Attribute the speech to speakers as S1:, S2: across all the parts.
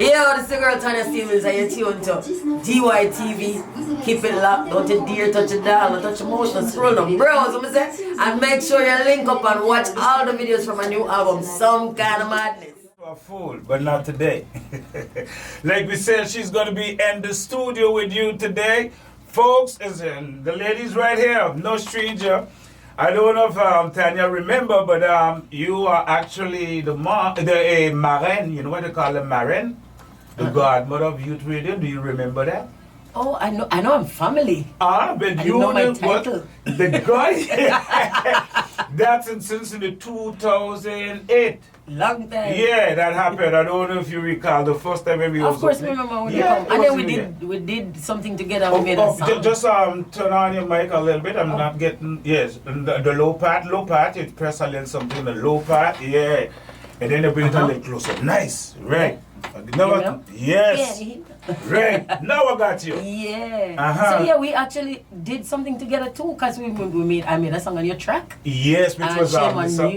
S1: Yo, this is the girl Tanya Stephens and you're tuned to GYTV. Keep it locked, don't you dare touch a dial, don't touch emotion, scroll them bros, what I say? And make sure you link up and watch all the videos from my new album, Some Kind of Madness.
S2: A fool, but not today. Like we said, she's going to be in the studio with you today. Folks, as in, the lady's right here, no stranger. I don't know if Tanya remember, but you are actually the marraine, you know what they call a marraine? The godmother of Youth Radio. Do you remember that?
S1: Oh, I know I'm family.
S2: But you
S1: know my title.
S2: What? The god. That's since in the 2008.
S1: Long time.
S2: Yeah, that happened. I don't know if you recall the first time when we
S1: Of course, remember when you come. And then we did something together. We made a song.
S2: Just turn on your mic a little bit. I'm not getting. Yes, the low part. You press a little something. The low part. Yeah, and then you bring it a little closer. Nice, right? Yes. Yeah. Right. Now I got you.
S1: Yeah. So yeah, we actually did something together too, because I made a song on your track.
S2: Yes, which was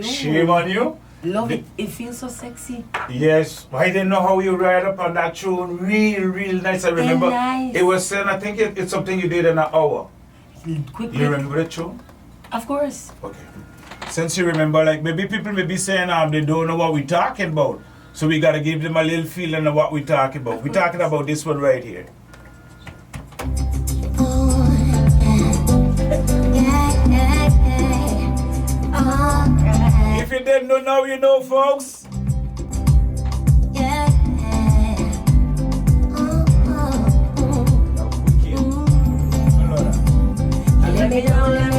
S2: Shame on You.
S1: Love it. It feels so sexy.
S2: Yes. I didn't know how you ride up on that tune. Real nice. I remember.
S1: Nice.
S2: It was saying, I think it's something you did in an hour.
S1: Quick.
S2: You remember the tune?
S1: Of course.
S2: Okay. Since you remember, like maybe people may be saying they don't know what we're talking about. So we gotta give them a little feeling of what we're talking about. We're talking about this one right here. If you didn't know now, you know, folks.
S1: Let me down now.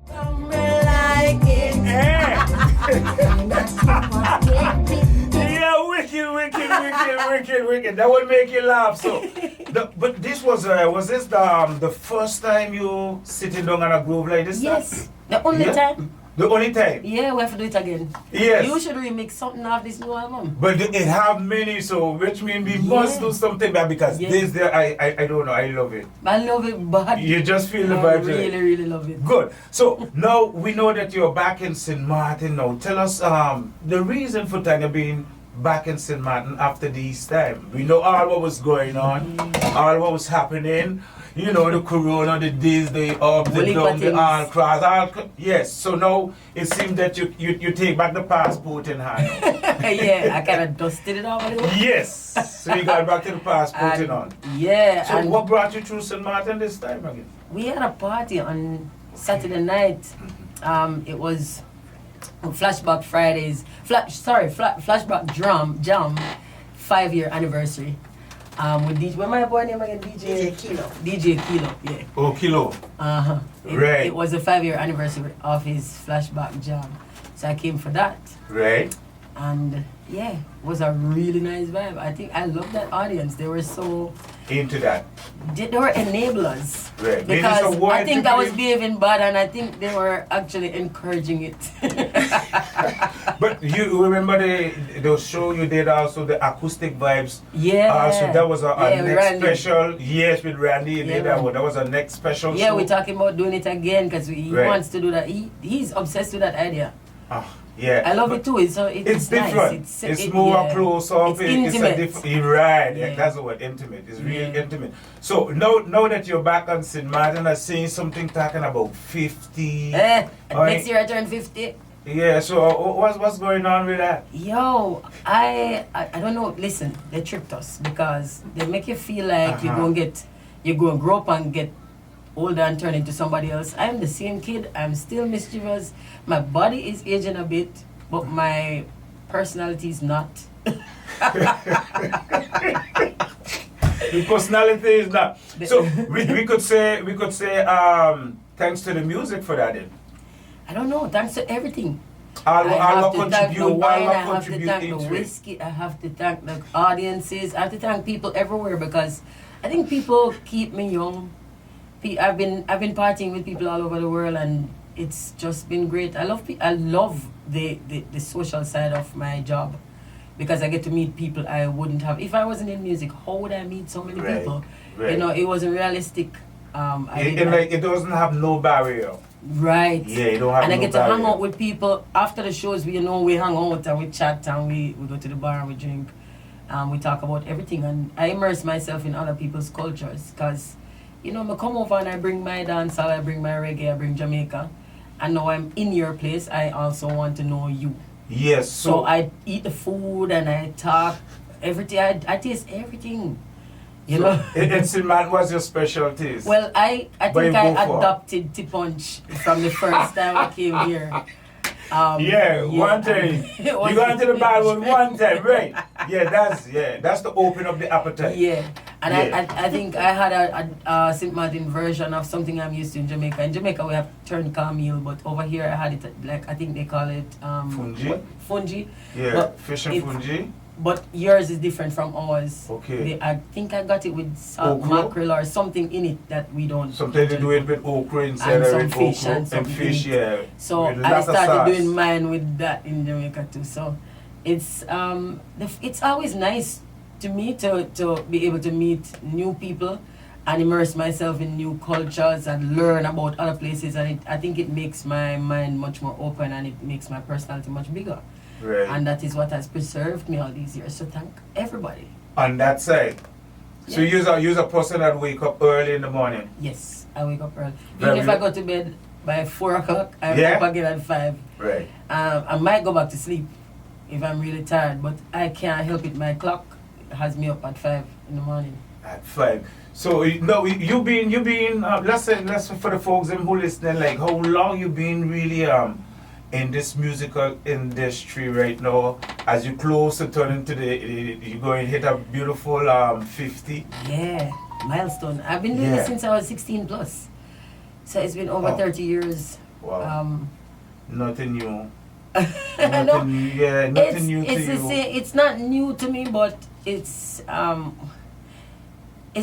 S1: Come like it.
S2: Yeah, wicked. That would make you laugh. So, but this was this the first time you sitting down on a groove like this?
S1: Yes, the only time.
S2: The only time?
S1: Yeah, we have to do it again.
S2: Yes.
S1: You should remix something of this new album.
S2: But it have many, so which means we must do something bad because this there, I don't know, I love it.
S1: I love it, but
S2: you just feel the vibe.
S1: I really love it.
S2: Good. So now we know that you're back in St. Martin now. Tell us the reason for Tanya being back in St. Martin after this time. We know all what was going on, all what was happening. You know, the corona, the this, the up, the down, the all cross, yes. So now it seems that you take back the passport in hand.
S1: Yeah, I kind of dusted it off a little.
S2: Yes. So you got back to the passport in on.
S1: Yeah.
S2: So what brought you through St. Martin this time again?
S1: We had a party on Saturday night. It was Flashback Fridays. Flashback Jam 5-year anniversary. With DJ, what my boy name again? DJ Kilo. DJ Kilo, yeah.
S2: Oh, Kilo. Right.
S1: It was the 5-year anniversary of his Flashback Jam. So I came for that.
S2: Right.
S1: And yeah, it was a really nice vibe. I think I love that audience. They were so
S2: into that.
S1: They were enablers.
S2: Right.
S1: Because I think I was behaving bad and I think they were actually encouraging it.
S2: But you remember the show you did also, the acoustic vibes?
S1: Yeah.
S2: So that was a next
S1: Randy.
S2: Special. Yes, with Randy. You did that one. That was a next special show.
S1: Yeah, we're talking about doing it again because he wants to do that. He's obsessed with that idea.
S2: Yeah.
S1: I love it too. It's
S2: different.
S1: Nice.
S2: It's more close up.
S1: It's intimate.
S2: Right. Yeah. That's the word, intimate. It's really intimate. So now that you're back on St. Martin, I'm seeing something talking about 50.
S1: Next year I turn 50.
S2: Yeah, so what's going on with that?
S1: Yo, I don't know. Listen, they tricked us because they make you feel like you're going to grow up and get older and turn into somebody else. I'm the same kid. I'm still mischievous. My body is aging a bit, but my personality is not.
S2: The personality is not. So we could say thanks to the music for that then.
S1: I don't know. Thanks to everything.
S2: I
S1: have to thank the wine, I have to thank the whiskey, I have to thank the audiences, I have to thank people everywhere because I think people keep me young. I've been partying with people all over the world and it's just been great. I love the social side of my job because I get to meet people I wouldn't have. If I wasn't in music, how would I meet so many people? Right. You know, it wasn't realistic
S2: It doesn't have no barrier.
S1: Right.
S2: Yeah, you don't have
S1: and
S2: no
S1: I get
S2: barrier.
S1: to hang out with people after the shows. We hang out and we chat and we go to the bar and we drink. We talk about everything, and I immerse myself in other people's cultures because, I come over and I bring my dancehall, I bring my reggae, I bring Jamaica, and now I'm in your place. I also want to know you.
S2: Yes.
S1: So I eat the food and I talk everything. I taste everything. You know.
S2: And Sinman was your specialties.
S1: Well, I think I
S2: go for?
S1: adopted T-Punch from the first time I came here.
S2: One time. You got into the bar with one time, right? That's to open up the appetite.
S1: Yeah, and I think I had a St. Martin version of something I'm used to in Jamaica. In Jamaica we have turncow meal, but over here I had it like, I think they call it
S2: fungi.
S1: Fungi.
S2: Yeah,
S1: but
S2: fish and fungi.
S1: But yours is different from ours.
S2: Okay.
S1: I think I got it with mackerel or something in it that we don't.
S2: Sometimes they do it with okra inside of it.
S1: Fish
S2: okra
S1: and
S2: fish, yeah.
S1: So I started doing mine with that in Jamaica too. So it's always nice to me to be able to meet new people and immerse myself in new cultures and learn about other places, and I think it makes my mind much more open and it makes my personality much bigger.
S2: Right.
S1: And that is what has preserved me all these years. So thank everybody.
S2: On that side. So you're a person that wake up early in the morning?
S1: Yes, I wake up early. Even if I go to bed by 4 o'clock, I wake up again at 5.
S2: Right.
S1: I might go back to sleep if I'm really tired, but I can't help it. My clock has me up at 5 in the morning.
S2: At 5. So you been let's for the folks who listening, like how long you been really in this musical industry right now? As you close to turning to you're going to hit a beautiful 50.
S1: Yeah, milestone. I've been doing this since I was 16 plus. So it's been over 30 years.
S2: Wow. Nothing new.
S1: Nothing
S2: new to you.
S1: It's not new to me, but it's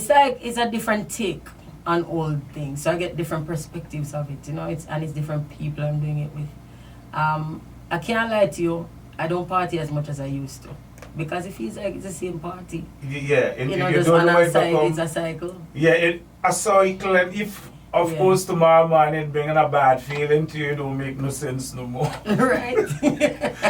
S1: like it's a different take on old things. So I get different perspectives of it, it's different people I'm doing it with. I can't lie to you, I don't party as much as I used to. Because it feels like it's the same party.
S2: Yeah,
S1: just on our side, it's a cycle.
S2: Yeah, a cycle, and if, of course, tomorrow morning bringing a bad feeling to you, it don't make no sense no more.
S1: Right.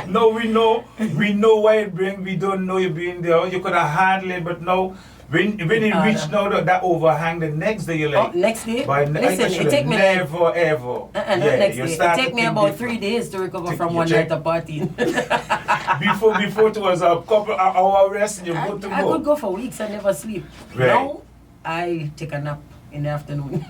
S2: No, we know why it bring, we don't know you being there. You could have handled it, but now, when it reached now that overhang, the next day you're like...
S1: next day?
S2: Listen,
S1: it take me
S2: never ever.
S1: Next day. It take me about 3 days to recover from one night of partying.
S2: before it was a couple of hours rest and you're good to go.
S1: I could go for weeks and never sleep.
S2: Right.
S1: Now, I take a nap in the afternoon.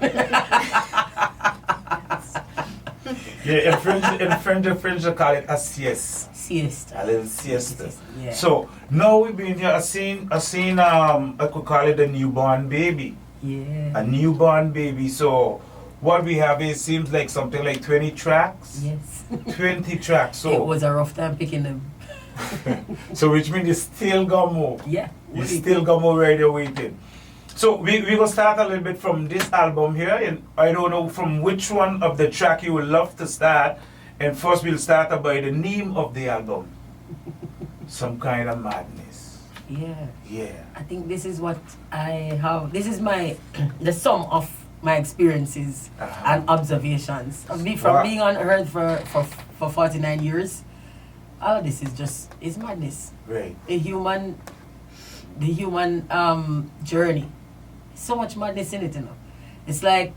S2: Yeah, in French they call it a siesta.
S1: Siesta.
S2: A little siesta.
S1: Yeah.
S2: So now we've been here. I seen I could call it a newborn baby.
S1: Yeah.
S2: A newborn baby. So what we have is seems like something like 20 tracks.
S1: Yes.
S2: 20 tracks. So
S1: it was a rough time picking them.
S2: So which means you still got more.
S1: Yeah.
S2: You still got more radio waiting. So we're going to start a little bit from this album here, and I don't know from which one of the track you would love to start. And first we'll start by the name of the album. Some Kind of Madness.
S1: Yeah.
S2: Yeah.
S1: I think this is what I have. This is the sum of my experiences and observations. From being on earth for 49 years, all of this is madness.
S2: Right.
S1: The human journey. So much madness in it, It's like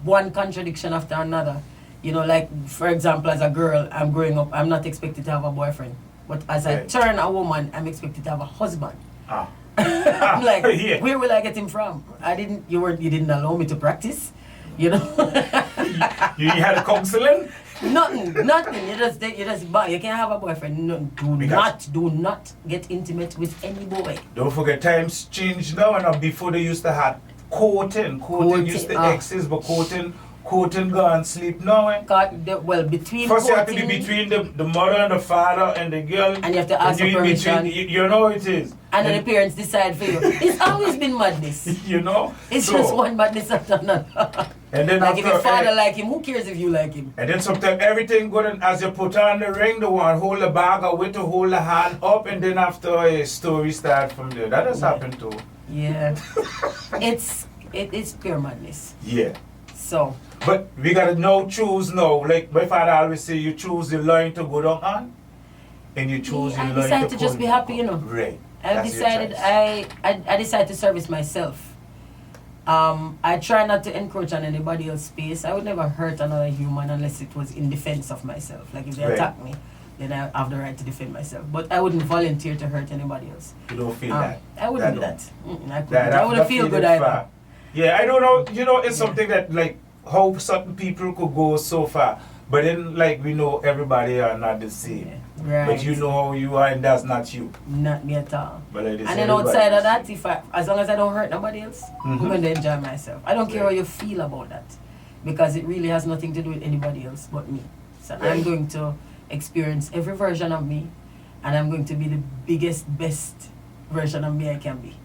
S1: one contradiction after another. Like, for example, as a girl, I'm growing up, I'm not expected to have a boyfriend. But as I turn a woman, I'm expected to have a husband. I'm like, where will I get him from? You didn't allow me to practice, You
S2: had a counseling?
S1: Nothing. You can't have a boyfriend. Do not get intimate with any boy.
S2: Don't forget, times change now. And before they used to have courting used to exist, but courting go and sleep now.
S1: Between
S2: first you have to be between the mother and the father and the girl.
S1: And you have to ask for permission.
S2: You know it is.
S1: And then the parents decide for you. It's always been madness. It's just one madness after another.
S2: And then
S1: like if your father like him, who cares if you like him?
S2: And then sometimes everything good, and as you put on the ring, the one hold the bag or with to hold the hand up, and then after a story start from there. That has happened too.
S1: Yeah. It's it is pure madness.
S2: Yeah.
S1: So.
S2: But we gotta now choose now. Like my father always say, you choose the line to go down on, and you choose the line to
S1: I decided to just be happy, you know.
S2: Right.
S1: I decided I decided to service myself. I try not to encroach on anybody else's space. I would never hurt another human unless it was in defense of myself. Like if they attack me, then I have the right to defend myself. But I wouldn't volunteer to hurt anybody else.
S2: You don't feel that?
S1: I wouldn't do that. I couldn't.
S2: That
S1: I wouldn't feel good either.
S2: Yeah, I don't know. You know, it's something that like how certain people could go so far. But then, like, we know everybody are not the same.
S1: Yeah. Right.
S2: But you know how you are, and that's not you.
S1: Not me at all.
S2: But like,
S1: and then outside of that, as long as I don't hurt nobody else, I'm
S2: Mm-hmm.
S1: going to enjoy myself. I don't care how you feel about that, because it really has nothing to do with anybody else but me. So
S2: Right.
S1: I'm going to experience every version of me, and I'm going to be the biggest, best version of me I can be.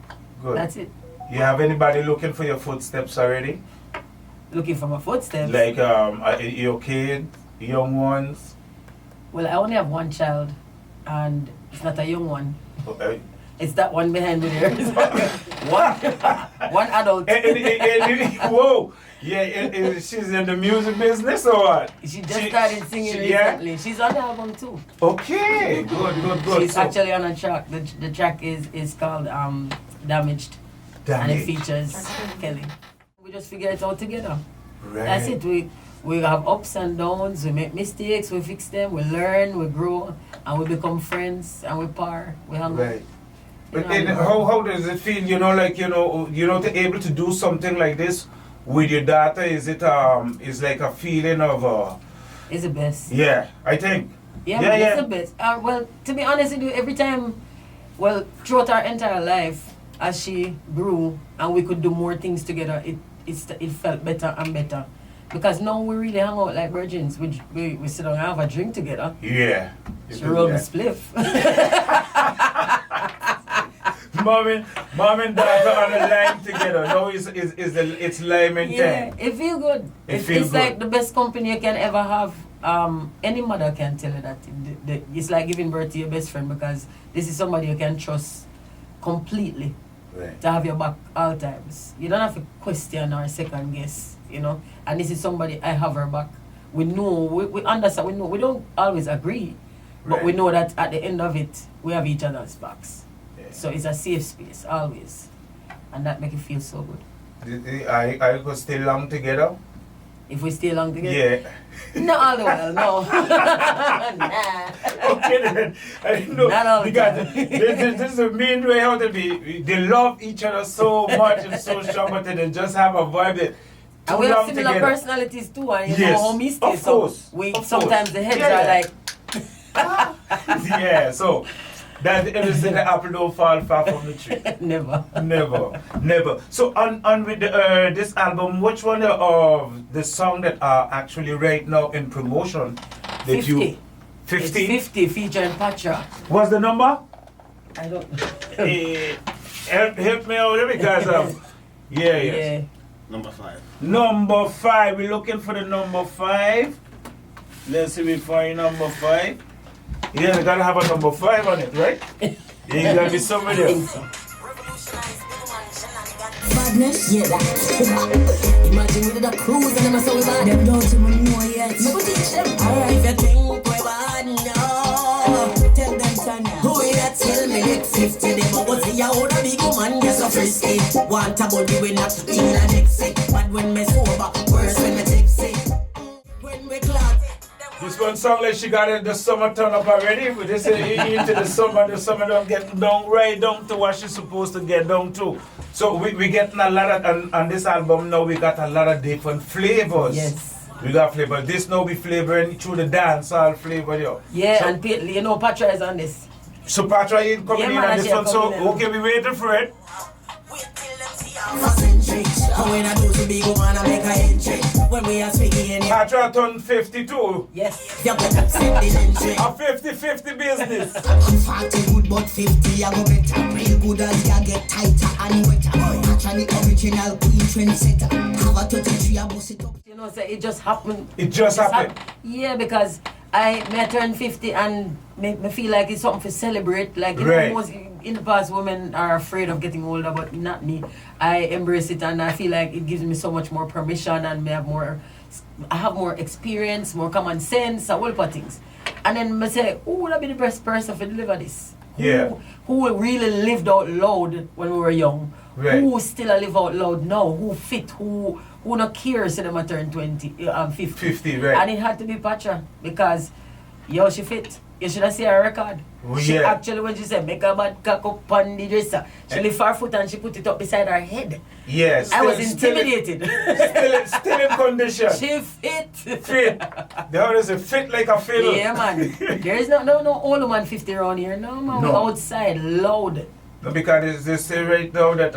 S2: Good.
S1: That's it.
S2: You have anybody looking for your footsteps already?
S1: Looking for my footsteps.
S2: Like your kids, young ones?
S1: Well, I only have one child, and it's not a young one.
S2: Okay.
S1: It's that one behind me there. one adult.
S2: Whoa! Yeah, she's in the music business or what?
S1: She just started singing recently. She's on the album too.
S2: Okay, good.
S1: She's actually on a track. The track is called Damaged. And it features Kelly. We just figure it out together.
S2: Right.
S1: That's it. We have ups and downs, we make mistakes, we fix them, we learn, we grow, and we become friends, and we par, we hang out.
S2: Right. But how does it feel, like, to able to do something like this with your daughter? Is it is like a feeling of
S1: It's the best.
S2: Yeah, I think.
S1: Yeah, it's the best. Well, to be honest with you, every time, throughout our entire life, as she grew and we could do more things together, it felt better and better. Because now we really hang out like virgins. We sit down and have a drink together.
S2: Yeah.
S1: She rolled the spliff.
S2: Mom and daughter on the line together. No, it's lime and
S1: Yeah,
S2: tang.
S1: it feels good. It's
S2: good.
S1: like the best company you can ever have. Any mother can tell you that. It's like giving birth to your best friend, because this is somebody you can trust completely.
S2: Right.
S1: To have your back all times. You don't have to question or second guess, And this is somebody, I have her back. We know, we understand, we know, we don't always agree, but we know that at the end of it, we have each other's backs. Yeah. So it's a safe space, always. And that makes it feel so good.
S2: Are you stay long together?
S1: If we stay long together?
S2: Yeah.
S1: Not all the while, no. Nah.
S2: Okay then. I didn't know.
S1: Not all the
S2: because
S1: time.
S2: this is the main way how to be. They love each other so much and so strong, but they just have a vibe that
S1: and we have similar personalities too, and you know how we stay.
S2: Of course.
S1: Sometimes the heads are like
S2: yeah, so that everything the apple don't fall far from the tree. Never. So on with this album, which one of the song that are actually right now in promotion that
S1: 50.
S2: you 50?
S1: It's 50 featuring Patra.
S2: What's the number?
S1: I don't
S2: help me out because yeah.
S3: Number 5.
S2: Number 5. We're looking for the number 5. Let's see if we find number 5. Yeah, we gotta have a number 5 on it, right? Yeah, you gotta be somebody else.
S4: Madness, yeah, that. Imagine with the cruise and I'm so bad. Them don't even know yet. Never teach them. Alright, if you think we're bad, no. Tell them, Tanya. Who you tell me that 50? Them about see you old a big woman, you're so frisky. Want a body we not in a Dixie. But when me sober, worse when me tipsy. When we clock.
S2: This one song like she got it, the summer turn up already. But they say into the summer don't get down right down to what she's supposed to get down to. So we getting a lot of, on this album now we got a lot of different flavors.
S1: Yes.
S2: We got flavor. This now we flavoring through the dance all flavor, yo.
S1: Yeah,
S2: so,
S1: and Patra is on this.
S2: So Patra is coming in on this one. So okay, we waiting for it.
S4: When I do to big woman, I make a entry. When we are speaking,
S2: Patra turned 52.
S4: yes,
S2: A 50-50 business.
S4: I'm 40 good, but 50 I go better. Real good as you get tighter and wetter. Actually, original queen trendsetter. Have a 33, I bust it up.
S1: So it just happened.
S2: It just happened.
S1: Yeah, because I turn 50 and me feel like it's something to celebrate. Like
S2: Right.
S1: in the past women are afraid of getting older, but not me. I embrace it and I feel like it gives me so much more permission and I have more experience, more common sense, a whole lot of things. And then I say, who would have been the best person to deliver this? Who really lived out loud when we were young?
S2: Right.
S1: Who still live out loud now? Who fit? Who not care so them turn 50?
S2: 50, right.
S1: And it had to be Patra because she fit. You should have seen her record. She actually, when she said, make a bad cock up on the dresser, she lift her foot and she put it up beside her head.
S2: Yes.
S1: I was intimidated.
S2: Still in condition.
S1: She fit.
S2: Fit. The other is a fit like a fiddle.
S1: Yeah, man. There is no old man 50 around here. No, man.
S2: No.
S1: We're outside, loud.
S2: No, because they say right now that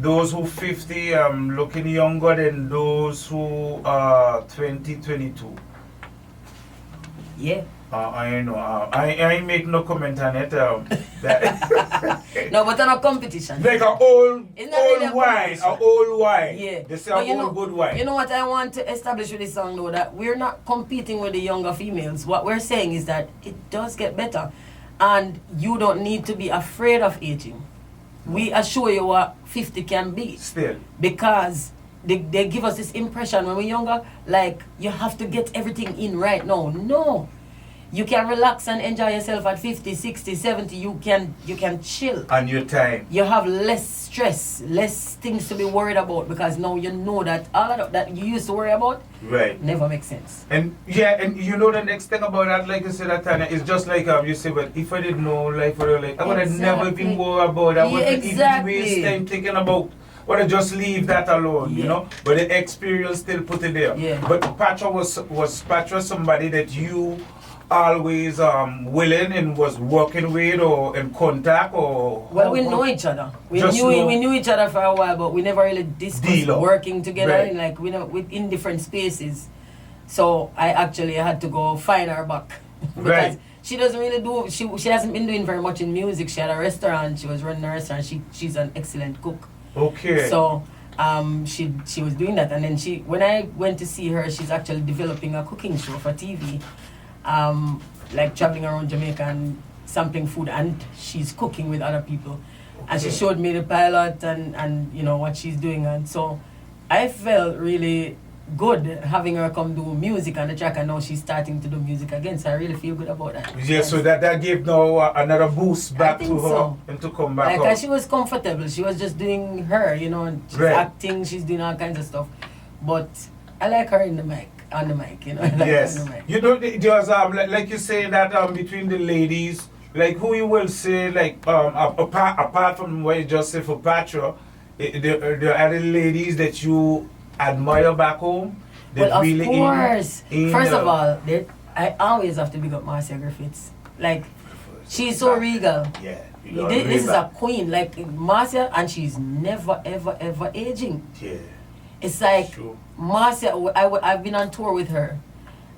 S2: those who 50 looking younger than those who are 20, 22.
S1: Yeah.
S2: I know. I make no comment on it. That
S1: No, but on a competition.
S2: like an old
S1: really
S2: wine. An old wine.
S1: Yeah.
S2: They say
S1: But
S2: an old good wine.
S1: You know what I want to establish with this song though? That we're not competing with the younger females. What we're saying is that it does get better. And you don't need to be afraid of aging. We assure you what 50 can be.
S2: Still.
S1: Because they give us this impression when we're younger, like you have to get everything in right now. No. You can relax and enjoy yourself at 50, 60, 70. You can chill.
S2: On your time.
S1: You have less stress, less things to be worried about because now you know that all of that you used to worry about never makes sense.
S2: And and you know the next thing about that, like you said, Tanya, is just like you say, well, if I didn't know life would like I would have never been worried about. I wouldn't even waste time thinking about. Or just leave that alone, you know. But the experience still put it there.
S1: Yeah.
S2: But Patra was Patra somebody that you always willing and was working with or in contact or?
S1: Well, we know each other. We knew each other for a while, but we never really discussed working together in like in different spaces. So I had to go find her back because she doesn't really do. She hasn't been doing very much in music. She had a restaurant. She was running a restaurant. She's an excellent cook.
S2: Okay.
S1: So she was doing that, and then when I went to see her, she's actually developing a cooking show for TV. Like traveling around Jamaica and sampling food, and she's cooking with other people. And she showed me the pilot and you know what she's doing, and so I felt really good having her come do music on the track, and now she's starting to do music again, so I really feel good about that.
S2: Yeah, so that gave now another boost back to her and to come back
S1: like she was comfortable, she was just doing her, you know, she's acting, she's doing all kinds of stuff, but I like her on the mic, you know.
S2: Yes. You know, there's like you say that between the ladies, like who you will say, like apart from what you just said for Patra, there are the ladies that you admire back home.
S1: Well, of course. First of all, I always have to big up Marcia Griffiths. Like, she's so regal.
S2: Yeah.
S1: This is a queen, like Marcia, and she's never, ever, ever aging.
S2: Yeah.
S1: It's like Marcia, I've been on tour with her,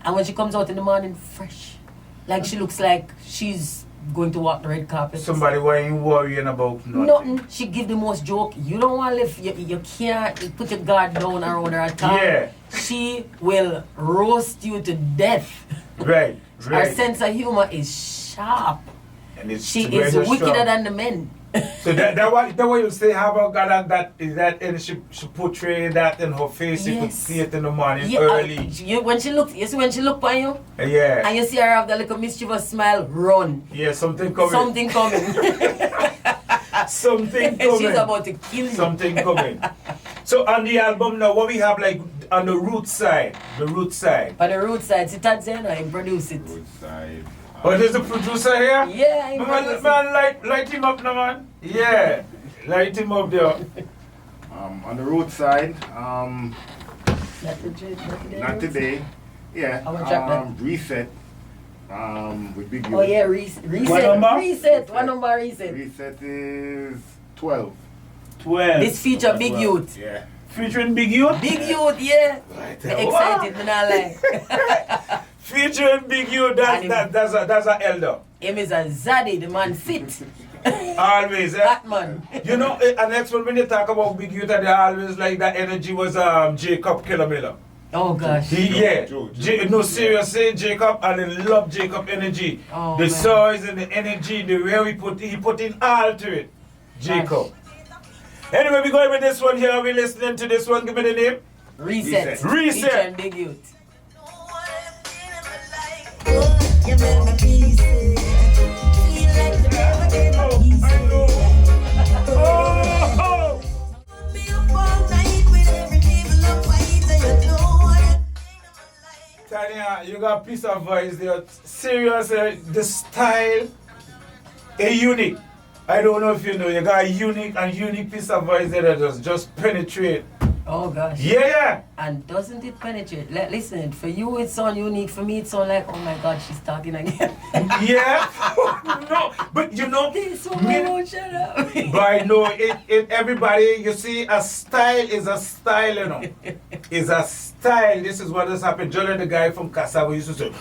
S1: and when she comes out in the morning, fresh. Like, she looks like she's going to walk the red carpet.
S2: Somebody who ain't worrying about
S1: nothing. She give the most joke. You don't want to live, you can't put your guard down around her at all.
S2: Yeah.
S1: She will roast you to death.
S2: Right.
S1: Her sense of humor is sharp.
S2: And
S1: she is wickeder than the men.
S2: So that way you say how about God that and she portray that in her face, you could see it in the morning early.
S1: When she look on you,
S2: and
S1: you see her have that little mischievous smile, run.
S2: Yeah, something coming.
S1: Something coming.
S2: Something coming.
S1: She's about to kill you.
S2: Something coming. So on the album now, what we have like on the root side? On the root side,
S1: see Tadzena, he produced it.
S3: Root side.
S2: Oh, there's a producer here?
S1: Yeah,
S2: man, light him up now, man. Yeah, light him up there.
S3: On the road side, not today. Yeah, reset. With Big U.
S1: Oh yeah, reset. What number reset?
S3: Reset is 12.
S2: 12.
S1: This feature Big Youth.
S3: Yeah.
S2: Featuring Big Youth?
S1: Big Youth, yeah.
S2: Right.
S1: Excited, man, I like.
S2: Featuring Big Youth, that's a elder.
S1: Him is a zaddy, the man fit.
S2: Always,
S1: That man.
S2: You know, and next one when they talk about Big Youth, they always like that energy was Jacob Killamilla.
S1: Oh gosh.
S2: No, seriously, Jacob, I love Jacob energy.
S1: Oh,
S2: the
S1: man.
S2: size and the energy, the way he put in all to it. Jacob. Anyway, we're going with this one here. We're listening to this one. Give me the name.
S1: Reset.
S2: Reset.
S1: Teacher and Big Youth.
S4: You make me peace. Feel like the river gave me peace.
S2: I know. Oh!
S4: Be up all night with every devil and fight, and you know what?
S2: Tanya, you got a piece of voice there. Seriously, the style is unique. I don't know if you know, you got a unique piece of voice there that just penetrate.
S1: Oh gosh.
S2: Yeah.
S1: And doesn't it penetrate? Listen, for you it sound unique. For me it sound like, oh my God, she's talking again.
S2: Yeah. No, but you know,
S1: This woman won't shut up.
S2: but I know it. Everybody, you see, a style is a style, you know. It's a style. This is what has happened. John, the guy from Cassava, used to say,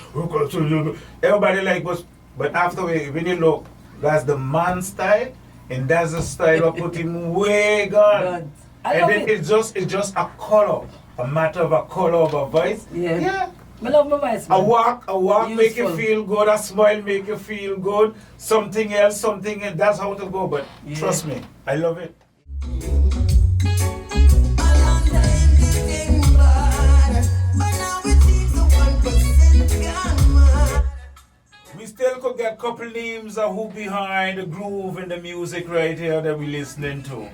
S2: everybody like was, but after when you look, that's the man style, and that's the style of putting way gone.
S1: God. I
S2: And
S1: love
S2: then
S1: it.
S2: it's just a color, a matter of a color of a voice.
S1: Yeah. I love my voice.
S2: A
S1: Man.
S2: walk make you
S1: Useful.
S2: feel good, a smile make you feel good, something else, that's how to go. But
S1: Yeah.
S2: trust me, I love it.
S4: A long time living bad, but now it seems the 1% gone mad.
S2: We still could get a couple names of who behind the groove and the music right here that we're listening to.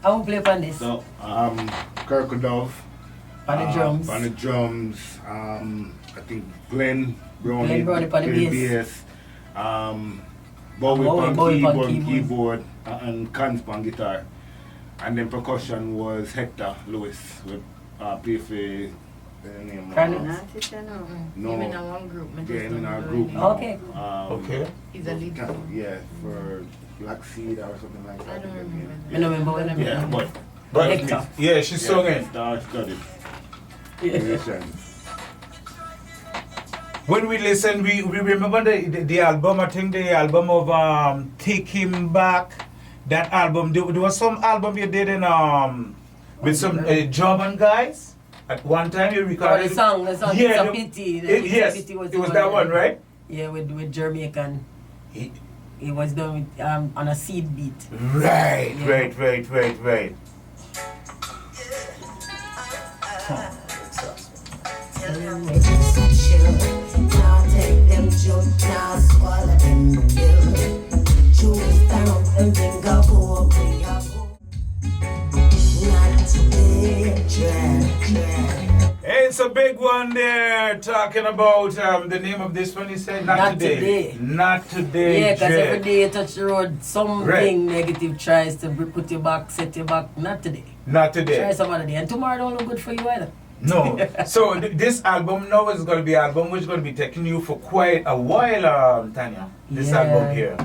S1: I won't play upon this.
S3: So, Kirkudov.
S1: On the drums.
S3: On the drums. I think Glenn Brownie.
S1: Glenn Brownie on the
S3: bass. Bowie on keyboard. And Cans on guitar. And then percussion was Hector Lewis. We play for the name.
S1: Candid.
S3: No.
S5: Him in our group.
S3: Yeah, him in our group.
S1: Okay.
S2: Okay.
S5: He's a lead.
S3: Yeah, for Black Seed or something like that.
S5: I don't remember.
S1: I don't remember when I
S3: Yeah, but
S1: Hector.
S2: Yeah, she's singing.
S3: Star studied.
S1: Yeah.
S2: When we listen, we remember the album. I think the album of Take Him Back. That album. There was some album you did in with some German guys. At one time you
S1: Oh,
S2: recorded.
S1: the song, It's a Pity.
S2: Yes,
S1: It's a Pity
S2: it was that one, right?
S1: Yeah, with Jamaican. It was done with, on a seed beat.
S2: Right.
S4: Now take them jump, now swallow them pill. Choose down and think of who we are. Not today,
S2: Hey, it's a big one there talking about the name of this one. He said, Not today. Not today.
S1: Yeah, because
S2: Dread.
S1: every day you touch the road, something
S2: Right.
S1: negative tries to put you back, set you back. Not today.
S2: Not
S1: Try
S2: today.
S1: some other day. And tomorrow don't look good for you either.
S2: No. So this album now is going to be an album which is going to be taking you for quite a while, Tanya. This
S1: Yeah.
S2: album here.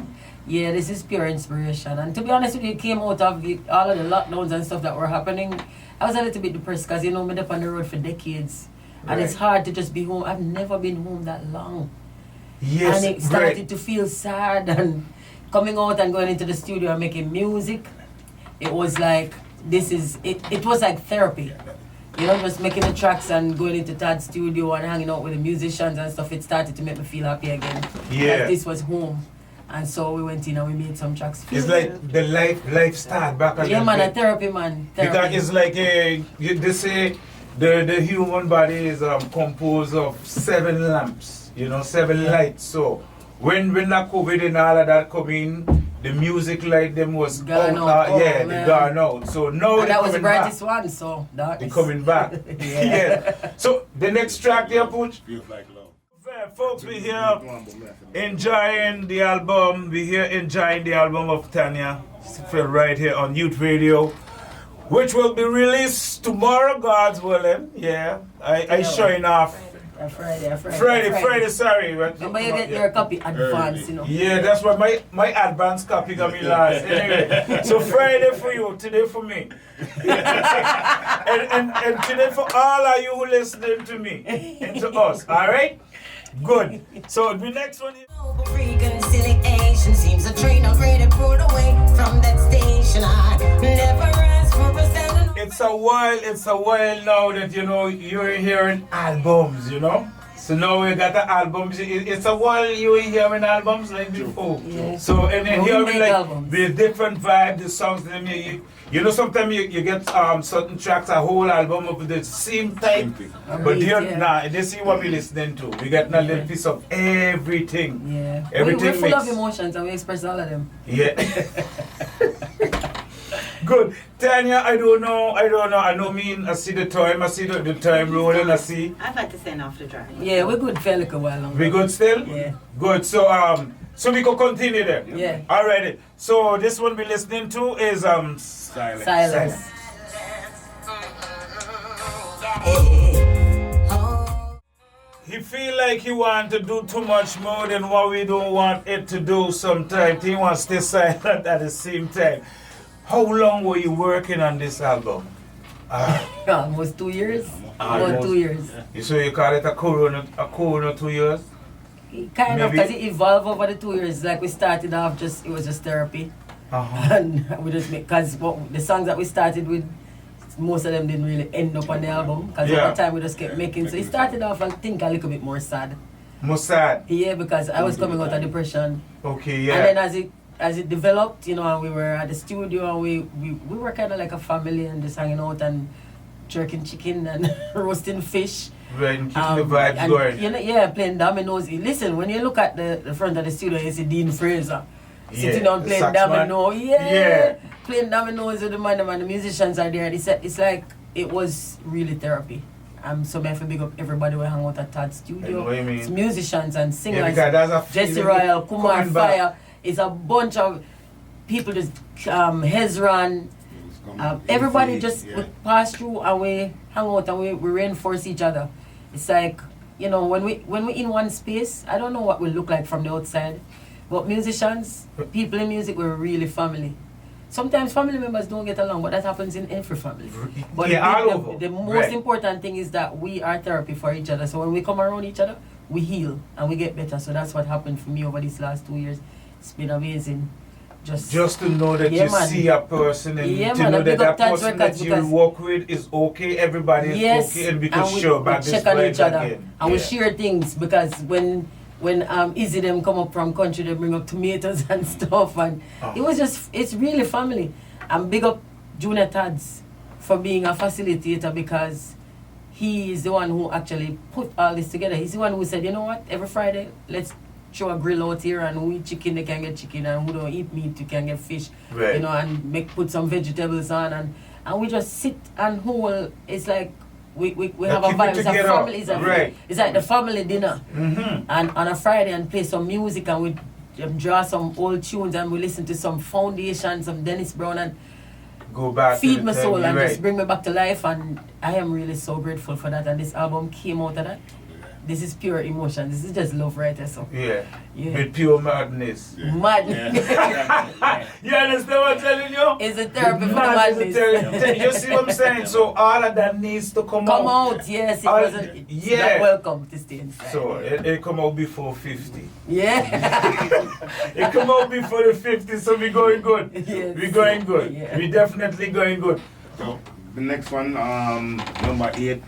S1: Yeah, this is pure inspiration. And to be honest with you, it came out of all of the lockdowns and stuff that were happening. I was a little bit depressed because, you know, I've been up on the road for decades. And it's hard to just be home. I've never been home that long.
S2: Yes,
S1: And it started to feel sad. And coming out and going into the studio and making music, it was like, it was like therapy. You know, just making the tracks and going into Todd's studio and hanging out with the musicians and stuff, it started to make me feel happy again.
S2: Yeah.
S1: Like this was home. And so we went in and we made some tracks.
S2: It's like the life start back again.
S1: Yeah, man, a therapy, man. Therapy.
S2: Because it's like they say the human body is composed of 7 lamps, 7 lights. So when the COVID and all of that come in, the music light them was
S1: Gone
S2: out.
S1: out.
S2: They
S1: Man.
S2: gone out. So now
S1: And
S2: they're
S1: that was the
S2: coming back.
S1: brightest one, so that
S2: They're
S1: is-
S2: coming back.
S1: Yeah.
S2: Yeah. So the next track there, Pooch.
S3: Feels like love.
S2: Folks, we here enjoying the album. We here enjoying the album of Tanya, right here on Youth Radio, which will be released tomorrow, God's willing. Yeah, I showing off. Friday, sorry.
S1: Remember you get your copy advance, you know.
S2: Yeah, that's why my advance copy got me last. Anyway, so Friday for you, today for me. and today for all of you who listening to me and to us, alright? Good. So the next one is
S4: Reconciliation seems a train upgraded pulled away from that station. I never asked for a standing.
S2: it's it's a while now that you know you're hearing albums, you know. So now we got the albums. It's a while you were hearing albums like before.
S1: Yeah.
S2: So and then
S1: Well, we
S2: hearing
S1: make
S2: like
S1: albums.
S2: the different vibe, the songs. Them you know sometimes you get certain tracks, a whole album of the same type. But here nah, this is what we're listening to. We got a little piece of everything.
S1: Yeah.
S2: Everything
S1: We're full of
S2: mixed.
S1: emotions and we express all of them.
S2: Yeah. Good. Tanya, I don't know. I see the time. I see the time rolling. I see.
S6: I'd like to send off the drive.
S1: Yeah, we're good for a little while longer.
S2: We good still?
S1: Yeah.
S2: Good. So we can continue then.
S1: Yeah.
S2: Alrighty. So this one we're listening to is
S3: Silence.
S1: Silence.
S2: He feel like he want to do too much more than what we don't want it to do sometimes. He wants to stay silent at the same time. How long were you working on this album?
S1: Almost 2 years.
S2: Almost.
S1: About 2 years.
S2: So you call it a corona 2 years?
S1: Kind of,
S2: Maybe.
S1: because it evolved over the 2 years. Like we started off it was just therapy. And we just make, because the songs that we started with, most of them didn't really end up on the album. Because over time we just kept making. So it started off, I think, a little bit more sad.
S2: More sad?
S1: Yeah, because I was coming out of depression.
S2: Okay, yeah.
S1: And then as it developed, you know, and we were at the studio and we were kind of like a family and just hanging out and jerking chicken and roasting fish.
S2: Right, and keeping the vibes
S1: and,
S2: going.
S1: you know, yeah, playing dominoes. Listen, when you look at the front of the studio, you see Dean Fraser sitting down
S2: the
S1: playing
S2: sax man.
S1: domino.
S2: Yeah.
S1: Playing dominoes with the man and the musicians are there. It's like, it was really therapy. So I have to big up everybody who hang out at Todd's studio.
S2: I know what you mean.
S1: It's musicians and singers.
S2: Yeah, because that's a
S1: Jesse
S2: feeling
S1: Royal, Kumar
S2: coming back.
S1: Fire. It's a bunch of people just Hezron. Everybody just we pass through and we hang out and we reinforce each other. It's like, you know, when we in one space, I don't know what we look like from the outside, but musicians, people in music, we're really family. Sometimes family members don't get along, but that happens in every family. But the most important thing is that we are therapy for each other. So when we come around each other, we heal and we get better. So that's what happened for me over these last 2 years. It's been amazing. Just
S2: to know that you see a person and to know that that person that you work with is okay, everybody is okay, and we can share back this
S1: check on each other
S2: again.
S1: and we share things, because when Izzy them come up from country, they bring up tomatoes and stuff, and it's really family. And big up Junior Tads for being a facilitator, because he is the one who actually put all this together. He's the one who said, you know what, every Friday let's throw a grill out here, and who eat chicken they can get chicken, and who don't eat meat you can get fish, you know, and put some vegetables on, and we just sit and whole. It's like we have a vibe. It's a family. It's like the family dinner, and on a Friday, and play some music, and we draw some old tunes, and we listen to some Foundation, some Dennis Brown, and
S2: go back,
S1: feed my soul and just bring me back to life. And I am really so grateful for that. And this album came out of that. This is pure emotion. This is just love right there. So
S2: yeah. With pure madness.
S1: Madness.
S2: You understand what I'm telling you?
S1: It's a therapy for the madness.
S2: You see what I'm saying? So all of that needs to come out.
S1: Come out, yes. It wasn't. It's not welcome to stay inside.
S2: So it come out before 50.
S1: Yeah.
S2: It come out before the 50, so we going good.
S1: Yes.
S2: We going good.
S1: Yeah.
S2: We definitely going good.
S3: So the next one, number 8.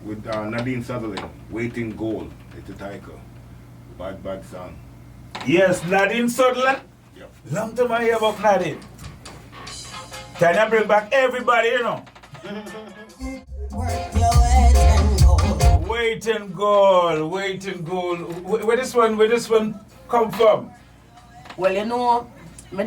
S3: With Nadine Sutherland, Waiting Goal. It's a title. Bad song.
S2: Yes, Nadine Sutherland.
S3: Yep.
S2: Long time I hear about Nadine. Tanya bring back everybody, you know. Waiting Goal. Where this one come from?
S1: Well, you know, I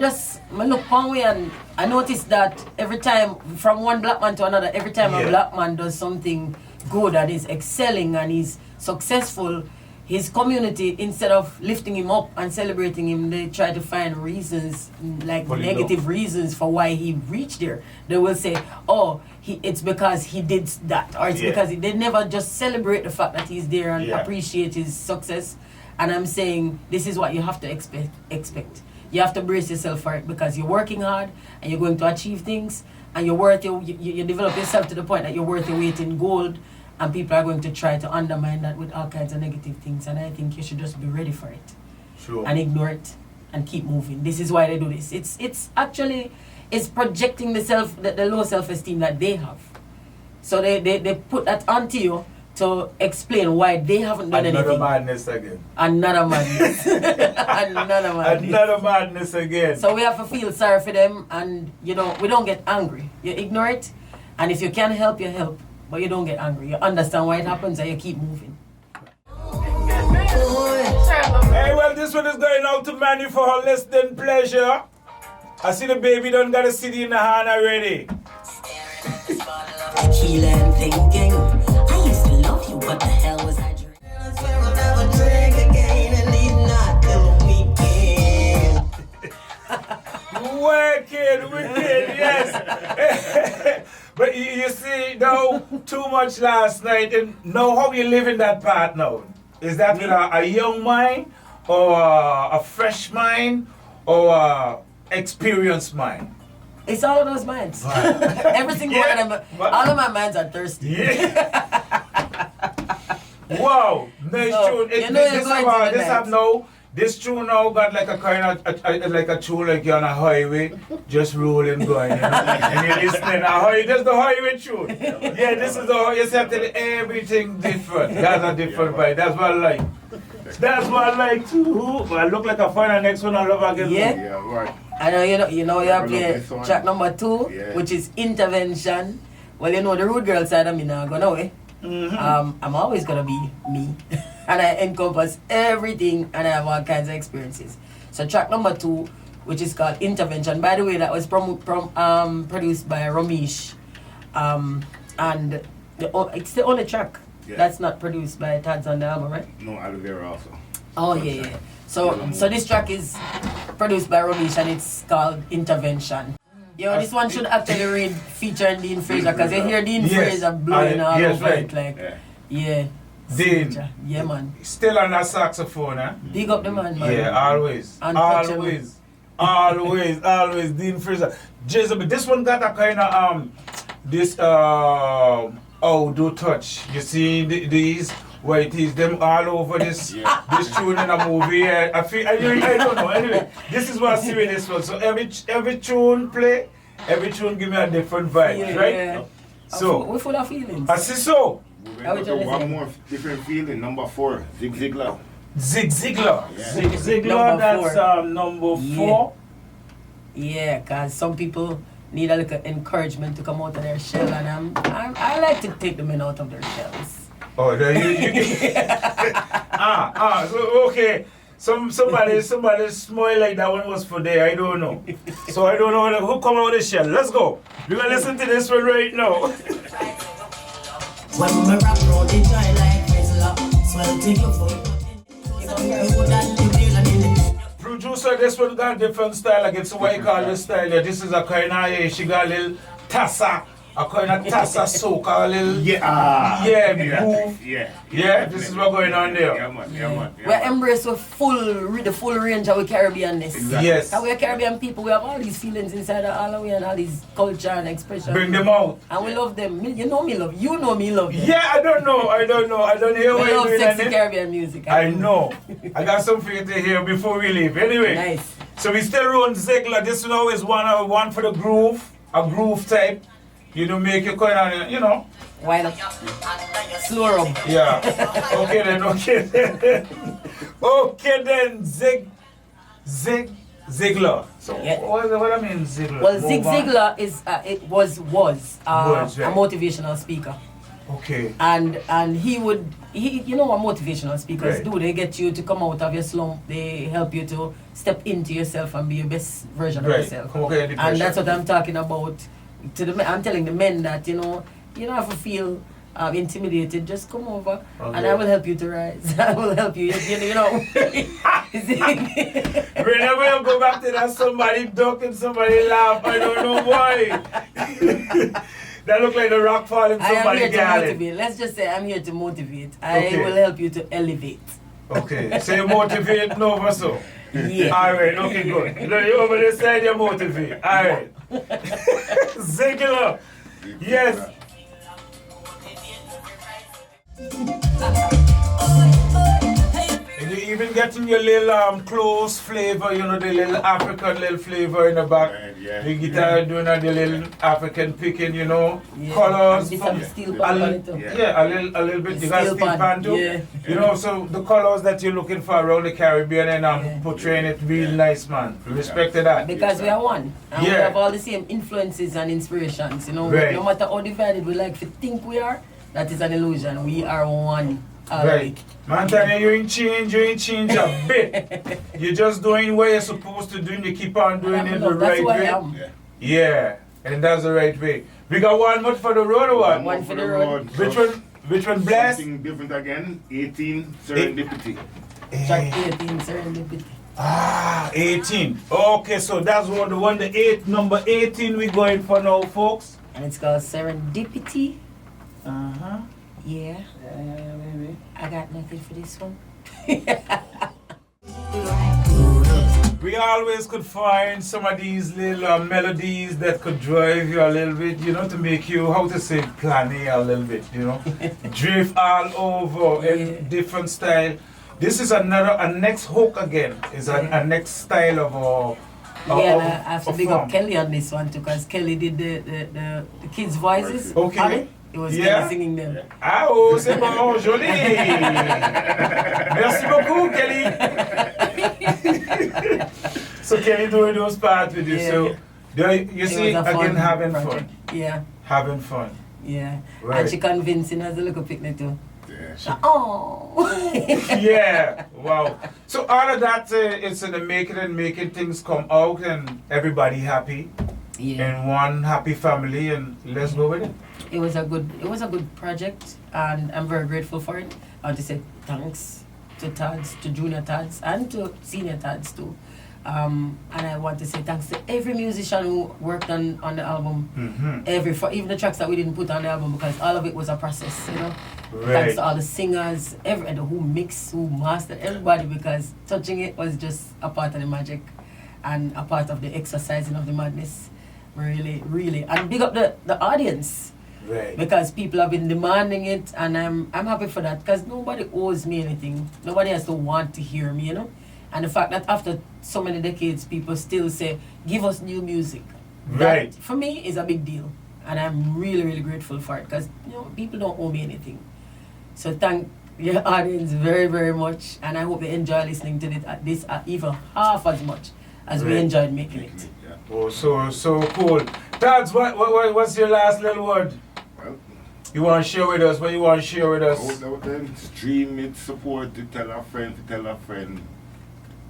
S1: look one way and I noticed that every time, from one black man to another, every time a black man does something good and is excelling and is successful, his community, instead of lifting him up and celebrating him, they try to find reasons, like negative reasons for why he reached there. They will say, oh, it's because he did that, or it's because they never just celebrate the fact that he's there and appreciate his success. And I'm saying, this is what you have to expect. You have to brace yourself for it, because you're working hard and you're going to achieve things, and you develop yourself to the point that you're worth your weight in gold, and people are going to try to undermine that with all kinds of negative things. And I think you should just be ready for it.
S2: Sure.
S1: And ignore it and keep moving. This is why they do this. It's actually projecting the low self-esteem that they have. So they put that onto you to explain why they haven't done
S2: Another
S1: anything.
S2: madness again.
S1: Another madness. Another madness.
S2: Another madness again.
S1: So we have to feel sorry for them, and we don't get angry. You ignore it, and if you can help, you help, but you don't get angry. You understand why it happens, and you keep moving.
S2: Hey, well, this one is going out to Manny for her less than pleasure. I see the baby done got a city in the hand already.
S4: Tequila and thinking, I used to love you, what the hell was I drinking? I swear I'll never drink again and leave not till the
S2: Wicked, yes. But you see, now, too much last night, and now how you live in that part now? Is that with a young mind, or a fresh mind, or a experienced mind?
S1: It's all of those minds. Everything going on. All of my minds are thirsty.
S2: Yeah. Wow, nice
S1: So,
S2: tune. This tune now got like a kind of like a tune like you're on a highway, just rolling going, and you're listening. That's the highway tune. Yeah, this is the you have to tell everything different. That's a different vibe. That's what I like. That's what I like too. I look like I find the next one I love again.
S1: Yeah.
S3: Yeah, right.
S1: I know you have played
S3: this one.
S1: track number 2,
S3: Yeah.
S1: which is Intervention. Well, the rude girl side of me now gone away. I'm always gonna be me, and I encompass everything, and I have all kinds of experiences. So track number 2, which is called Intervention. By the way, that was produced by Ramesh, and it's the only track that's not produced by Tads on the album, right?
S3: No, Oliveira also.
S1: Oh yeah. So this track is produced by Ramesh, and it's called Intervention. This one should actually read featuring Dean Fraser, because you hear Dean Fraser blowing all over it, like,
S2: Dean.
S1: Yeah, man.
S2: Still on that saxophone, huh?
S1: Big up the man.
S2: Yeah, always.
S1: Untouchable.
S2: Always. Dean Fraser. Jezebel, this one got a kind of, do touch. You see these? Where it is them all over this tune in a movie. I don't know. Anyway, this is what I see with this one. So every tune play, every tune give me a different vibe, right?
S1: Yeah.
S2: So
S1: we're full of feelings.
S2: I see so.
S3: We went to one more different feeling, number 4, Zig Ziglar.
S2: Zig Ziglar.
S3: Yeah.
S2: Zig Ziglar,
S1: Number
S2: that's
S1: 4.
S2: Number 4.
S1: Yeah, because some people need a little encouragement to come out of their shell, and I like to take the men out of their shells.
S2: Oh, there you so, okay. Somebody smile like that one was for there. I don't know. So I don't know who come out of the shell. Let's go. We're gonna listen to this one right now.
S4: When we rap round the joy like Rizla, swell take your foot.
S2: Producer, this one got a different style. Like it's what you call this style. Yeah, this is a kind of she got a little tassa. A kind of tassa soca, a little move. Yeah, this is what's going on there.
S3: Yeah, man.
S1: We embrace the full range of our Caribbeanness.
S3: Exactly.
S2: Yes.
S1: And we're Caribbean people, we have all these feelings inside of all of we, and all these culture and expression.
S2: Bring them out.
S1: And we love them. You know me love them.
S2: Yeah, I don't know. I don't hear what
S1: We
S2: you're
S1: love
S2: doing.
S1: sexy Caribbean music.
S2: I know. I got some for you to hear before we leave. Anyway,
S1: Nice.
S2: so we still run Ziegler. This now is one for the groove, a groove type. Make you kind of,
S1: Why not? Slow rub.
S2: Yeah. Okay then. Okay then. Ziegler. So
S1: Yeah.
S2: what I mean Ziegler?
S1: Well, Zig
S2: Move on.
S1: Ziglar is was
S2: Was,
S1: a
S2: right.
S1: motivational speaker,
S2: Okay.
S1: and what motivational speakers
S2: Right.
S1: do? They get you to come out of your slump. They help you to step into yourself and be your best version of
S2: Right.
S1: yourself.
S2: Okay,
S1: And that's what I'm talking about. I'm telling the men that you don't have to feel intimidated. Just come over, and I will help you to rise. I will help you.
S2: Whenever you go back to that, somebody duck and somebody laugh. I don't know why. That look like the rock falling.
S1: I am
S2: Somebody
S1: here to
S2: got it.
S1: motivate. Let's just say I'm here to motivate. I
S2: Okay.
S1: will help you to elevate.
S2: Okay, so you motivate Nova so.
S1: Yeah.
S2: Alright, okay, good. You over the side, you motivate. Alright. Ziegler. Yes. You even getting your little close flavor, you know, the little African little flavor in the back.
S3: Right, yeah.
S2: The guitar doing the little African picking, you know, colors.
S1: And
S2: From,
S1: some steel pan on it too.
S2: yeah, a little bit.
S1: The
S2: You got
S1: steel
S2: steel
S1: pan,
S2: pan too.
S1: yeah.
S2: You know, so the colors that you're looking for around the Caribbean and portraying it real nice, man. Respect to that.
S1: Because we are one. And we
S2: Yeah.
S1: have all the same influences and inspirations, you know.
S2: Right.
S1: No matter how divided we like to think we are, that is an illusion. We are one.
S2: Right. Man, Tanya, you ain't change a bit. You're just doing what you're supposed to do and you keep on doing it the
S1: That's
S2: right
S1: who I
S2: way.
S1: am.
S3: Yeah.
S2: Yeah, and that's the right way. We got one more for the road or what?
S1: One for the road.
S2: Which one, Bless?
S3: Something different again. 18 serendipity.
S1: Track 18, Serendipity.
S2: 18. Okay, so that's number 18 we going for now, folks.
S1: And it's called Serendipity.
S2: Uh-huh.
S1: Yeah.
S2: Baby.
S1: I got nothing for this one.
S2: We always could find some of these little melodies that could drive you a little bit, you know, to make you, how to say, planny a little bit, you know. Drift all over in different style. This is a next hook again. It's a next style of
S1: Yeah, and I have to big
S2: form.
S1: up Kelly on this one too, because Kelly did the kids' voices.
S2: Okay.
S1: on it. It was Kelly singing them.
S2: Ah oh, c'est bon, joli. Merci beaucoup, Kelly. So Kelly doing those parts with you.
S1: Yeah.
S2: So you
S1: It
S2: see,
S1: was a
S2: again,
S1: fun
S2: having
S1: project.
S2: fun.
S1: Yeah,
S2: Having fun.
S1: yeah.
S2: Right.
S1: And she convincing us to look a picnic too.
S3: Yeah.
S1: Oh.
S2: Yeah, wow. So all of that, it's in the making and making things come out and everybody happy.
S1: Yeah.
S2: In one happy family, and let's go with it.
S1: It was a good project, and I'm very grateful for it. I want to say thanks to Tads, to junior Tads, and to senior Tads too. And I want to say thanks to every musician who worked on the album.
S2: Mm-hmm.
S1: Even the tracks that we didn't put on the album, because all of it was a process, you know.
S2: Right.
S1: Thanks to all the singers, and who mixed, who mastered, everybody, because touching it was just a part of the magic and a part of the exercising of the madness. Really, really. And big up the audience.
S2: Right.
S1: Because people have been demanding it, and I'm happy for that, because nobody owes me anything. Nobody has to want to hear me, you know. And the fact that after so many decades, people still say, give us new music.
S2: Right.
S1: That, for me, is a big deal. And I'm really, really grateful for it, because, you know, people don't owe me anything. So thank your audience very, very much. And I hope they enjoy listening to this even half as much as we
S2: Right.
S1: enjoyed making it.
S3: Yeah.
S2: Oh, so cool. Tads, what's your last little word?
S3: Well,
S2: You want to share with us? What you want to share with us?
S3: hold out then, stream it, support it, tell a friend.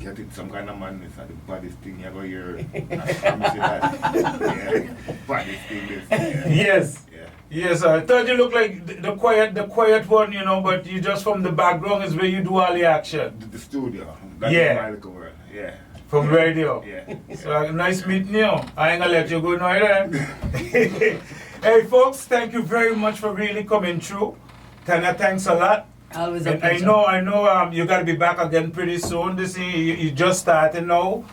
S3: Get it some kind of madness at the baddest thing you're going to hear. I promise you that. Yeah. Baddest thing this. Yeah.
S2: Yes.
S3: Yeah.
S2: Yes, I thought you look like the quiet one, you know, but you just from the background is where you do all the action.
S3: The studio. That's
S2: Yeah.
S3: my little world. Yeah.
S2: From radio.
S3: Yeah.
S2: So nice meeting you. I ain't gonna let you go now, then. Hey folks, thank you very much for really coming through. Tanya, thanks a lot.
S1: Always a
S2: And I
S1: pleasure.
S2: know you gotta be back again pretty soon. This you just starting now.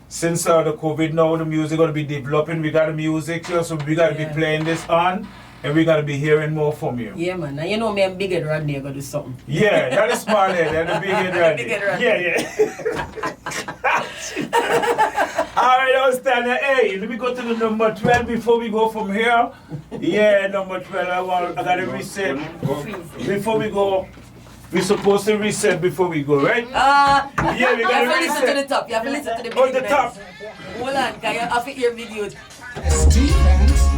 S2: Since the COVID now, the music gonna be developing. We got the music here, so we gotta be playing this on, and we gotta be hearing more from you.
S1: Yeah, man. And you know me, I'm big at Randy. I gotta do something.
S2: Yeah, that is smart head and the big head ready.
S1: Big head ready.
S2: Yeah. Alright, I was telling you, hey, let me go to the number 12 before we go from here. Yeah, number 12, I gotta reset. Before we go, we're supposed to reset before we go, right?
S1: Yeah,
S2: we
S1: you have
S2: gotta
S1: to listen to
S2: reset.
S1: the top. You have to listen to the
S2: Oh, the
S1: beginning.
S2: top.
S1: Hold on, because you have to hear videos.
S4: Stephens.